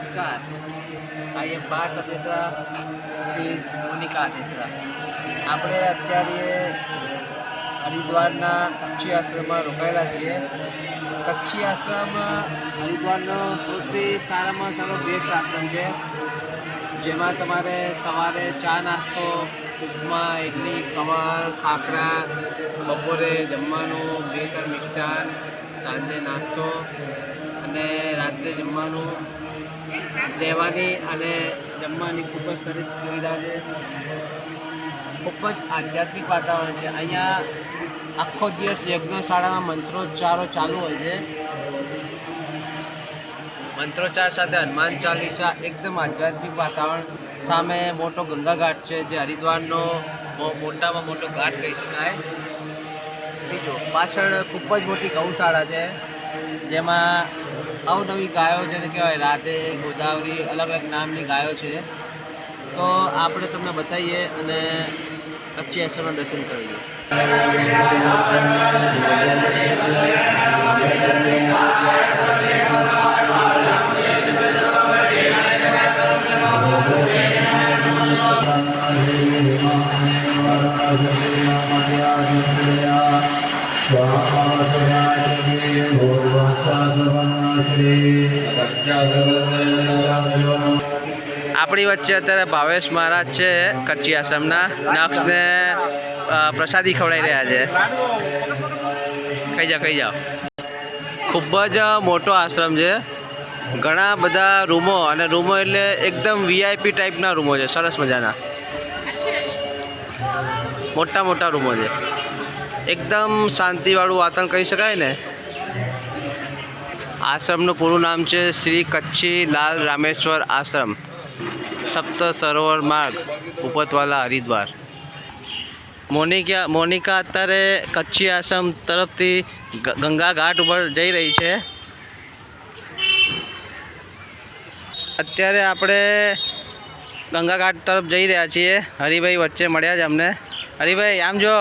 नमस्कार। I am Parth Adesara, she is Monika Adesara. આપણે અત્યારે હરિદ્વારના કચ્છી આશ્રમમાં રોકાયેલા છીએ। કચ્છી આશ્રમ હરિદ્વારનો સૌથી સારામાં સારો બેસ્ટ આશ્રમ છે, જેમાં તમારે સવારે ચા નાસ્તો, ઉપમા, ઇડલી, ખમણ, ખાખરા, બપોરે જમવાનું, 2-3 મિષ્ટાન, સાંજે નાસ્તો અને રાત્રે જમવાનું, રહેવાની અને જમવાની ખૂબ જ સરસ સુવિધા છે। ખૂબ જ આધ્યાત્મિક વાતાવરણ છે। અહીંયા આખો દિવસ યજ્ઞશાળામાં મંત્રોચ્ચારો ચાલુ હોય છે। મંત્રોચ્ચાર સાથે હનુમાન ચાલીસા, એકદમ આધ્યાત્મિક વાતાવરણ। સામે મોટો ગંગા ઘાટ છે, જે હરિદ્વારનો મોટામાં મોટો ઘાટ કહી શકાય। બીજો પાછળ ખૂબ જ મોટી ગૌશાળા છે, જેમાં અવનવી ગાયો જેને કહેવાય રાધે, ગોદાવરી, અલગ અલગ નામની ગાયો છે। તો આપણે તમને બતાવીએ અને કચ્છી આશ્રમના દર્શન કરીએ। આપણી વચ્ચે અત્યારે ભાવેશ મહારાજ છે, કચ્છી આશ્રમના નક્ષને પ્રસાદી ખવડાવી રહ્યા છે। કહી જાઓ। ખૂબ જ મોટો આશ્રમ છે, ઘણા બધા રૂમો, અને રૂમો એટલે એકદમ વીઆઈપી ટાઈપના રૂમો છે, સરસ મજાના મોટા રૂમો છે, એકદમ શાંતિવાળું વાતાવરણ કહી શકાય ને। આશ્રમનું પૂરું નામ છે શ્રી કચ્છી લાલ રામેશ્વર આશ્રમ, સપ્ત સરોવર માર્ગ, ઉપતવાલા, હરિદ્વાર। મોનિકા અત્યારે કચ્છી આશ્રમ તરફથી ગંગા ઘાટ ઉપર જઈ રહી છે। અત્યારે આપણે ગંગા ઘાટ તરફ જઈ રહ્યા છીએ। હરિભાઈ વચ્ચે મળ્યા છે અમને। હરિભાઈ આમ જો।